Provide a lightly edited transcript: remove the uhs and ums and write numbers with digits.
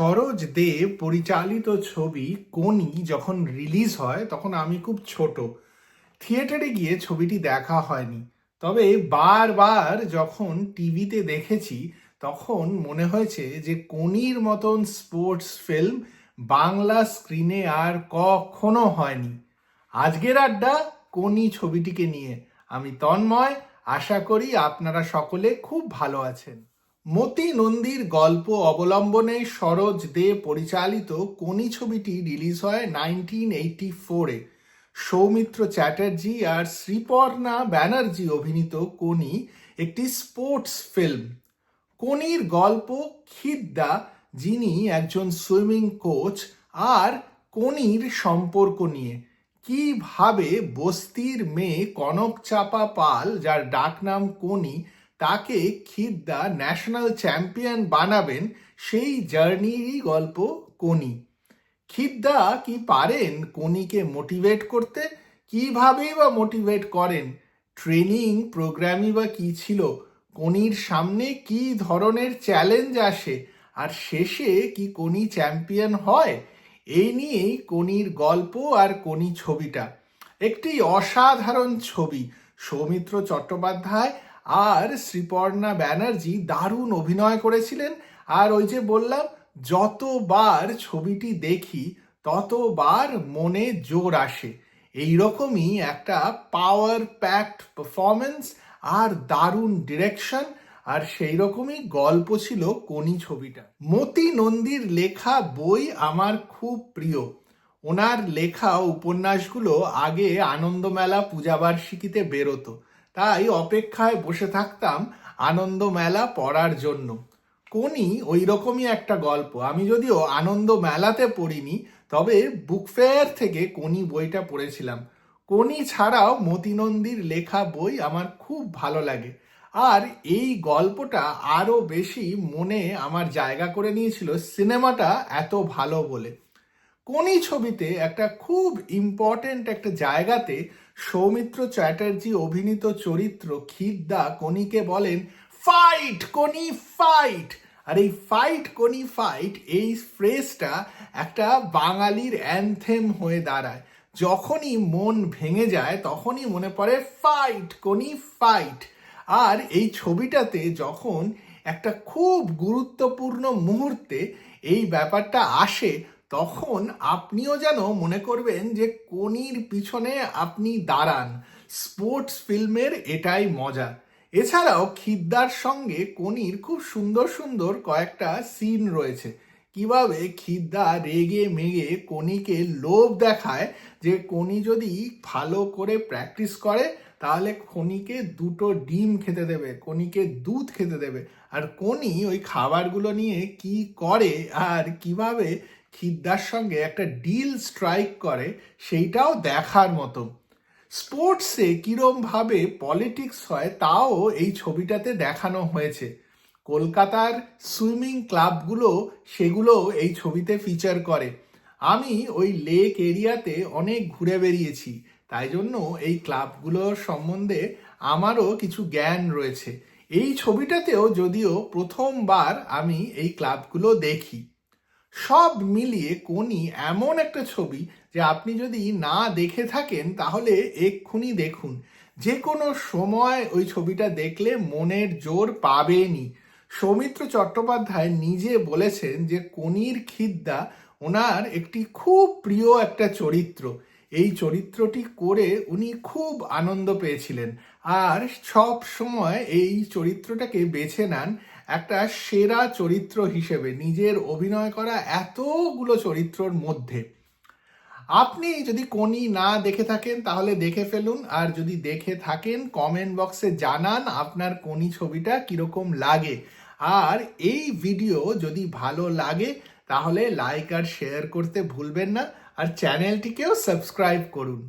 সরোজ দে পরিচালিত ছবি কোনি যখন রিলিজ হয় তখন আমি খুব ছোট। থিয়েটারে গিয়ে ছবিটি দেখা হয়নি। তবে বারবার যখন টিভিতে দেখেছি তখন মনে হয়েছে যে কোনির মতন স্পোর্টস ফিল্ম বাংলা স্ক্রিনে আর কখনো হয়নি। আজকের আড্ডা কোনি ছবিটিকে নিয়ে। আমি তন্ময়, আশা করি আপনারা সকলে খুব ভালো আছেন। মতি নন্দীর গল্প অবলম্বনে সরোজ দে পরিচালিত কোনি ছবিটি রিলিজ হয় 1984-এ। সৌমিত্র চ্যাটার্জি আর শ্রীপর্ণা ব্যানার্জি অভিনীত কোনি একটি স্পোর্টস ফিল্ম। কোনির গল্প খিদ্দা, যিনি একজন সুইমিং কোচ, আর কোনির সম্পর্ক নিয়ে। কিভাবে বস্তির মেয়ে কনক চাপা পাল, যার ডাকনাম কোনি, তাকে খিদ্দা ন্যাশনাল চ্যাম্পিয়ন বানাবেন, সেই জার্নিরই গল্প কোনি। খিদ্দা কি পারেন কোনিকে মোটিভেট করতে? কিভাবেই বা মোটিভেট করেন? ট্রেনিং প্রোগ্রামই বা কি ছিল? কোনির সামনে কি ধরনের চ্যালেঞ্জ আসে? আর শেষে কি কোনি চ্যাম্পিয়ন হয়? এই নিয়েই কোনির গল্প আর কোনি ছবিটা। একটি অসাধারণ ছবি। সৌমিত্র চট্টোপাধ্যায় আর শ্রীপর্ণা ব্যানার্জি দারুণ অভিনয় করেছিলেন। আর ওই যে বললাম, যতবার ছবিটি দেখি ততবার মনে জোর আসে। এইরকমই একটা পাওয়ার প্যাকড পারফরমেন্স আর দারুণ ডিরেকশন, আর সেই রকমই গল্প ছিল কোনি ছবিটা। মতি নন্দীর লেখা বই আমার খুব প্রিয়। ওনার লেখা উপন্যাসগুলো আগে আনন্দমেলা পূজাবার্ষিকীতে বেরোতো, তাই অপেক্ষায় বসে থাকতাম আনন্দমেলা পড়ার জন্য। কোনি ওই রকমই একটা গল্প। আমি যদিও আনন্দ মেলাতে পড়িনি, তবে বুক ফেয়ার থেকে কোনি বইটা পড়েছিলাম। কোনি ছাড়াও মতি নন্দীর লেখা বই আমার খুব ভালো লাগে। আর এই গল্পটা আরো বেশি মনে আমার জায়গা করে নিয়েছিল সিনেমাটা এত ভালো বলে। কোনি ছবিতে একটা খুব ইম্পর্টেন্ট একটা জায়গাতে সৌমিত্র চ্যাটার্জি অভিনীত চরিত্র খিদ্দা কোনিকে বলেন, ফাইট কোনি ফাইট। আর এই ফাইট কোনি ফাইট, এই ফ্রেজটা একটা বাঙালির অ্যানথেম হয়ে দাঁড়ায়। যখনই মন ভেঙে যায় তখনই মনে পড়ে ফাইট কোনি ফাইট। আর এই ছবিটাতে যখন একটা খুব গুরুত্বপূর্ণ মুহূর্তে এই ব্যাপারটা আসে, তখন আপনিও যেন মনে করবেন যে কোনির পিছনে আপনি দাঁড়ান। স্পোর্টস ফিল্মের এটাই মজা। এছাড়াও খিদ্দার সঙ্গে কোনির খুব সুন্দর সুন্দর কয়েকটা সিন রয়েছে। কিভাবে খিদ্দা রেগে মেগে কোনিকে লোভ দেখায় যে কোনি যদি ভালো করে প্র্যাকটিস করে তাহলে কোনিকে 2টো ডিম খেতে দেবে, কোনিকে দুধ খেতে দেবে। আর কোনি ওই খাবারগুলো নিয়ে কি করে আর কিভাবে খিদ্দার সঙ্গে একটা ডিল স্ট্রাইক করে, সেইটাও দেখার মতো। স্পোর্টসে কিরমভাবে পলিটিক্স হয় তাও এই ছবিটাতে দেখানো হয়েছে। কলকাতার সুইমিং ক্লাবগুলো, সেগুলো এই ছবিতে ফিচার করে। আমি ওই লেক এরিয়াতে অনেক ঘুরে বেরিয়েছি, তাই জন্য এই ক্লাবগুলোর সম্বন্ধে আমারও কিছু জ্ঞান রয়েছে। এই ছবিটাতেও যদিও প্রথমবার আমি এই ক্লাবগুলো দেখি। সব মিলিয়ে কোনি এমন একটা ছবি যে আপনি যদি না দেখে থাকেন তাহলে এক্ষুনি দেখুন। যে কোনো সময় ওই ছবিটা দেখলে মনের জোর পাবেনই। সৌমিত্র চট্টোপাধ্যায় নিজে বলেছেন যে কোনির খিদ্দা ওনার একটি খুব প্রিয় একটা চরিত্র। এই চরিত্রটি করে উনি খুব আনন্দ পেয়েছিলেন, আর সব সময় এই চরিত্রটাকে বেছে নেন একটা সেরা চরিত্র হিসেবে নিজের অভিনয় করা এতগুলো চরিত্রর মধ্যে। আপনি যদি কোনি না দেখে থাকেন তাহলে দেখে ফেলুন, আর যদি দেখে থাকেন কমেন্ট বক্সে জানান আপনার কোনি ছবিটা কিরকম লাগে। আর এই ভিডিও যদি ভালো লাগে তাহলে লাইক আর শেয়ার করতে ভুলবেন না, আর চ্যানেলটিকেও সাবস্ক্রাইব করুন।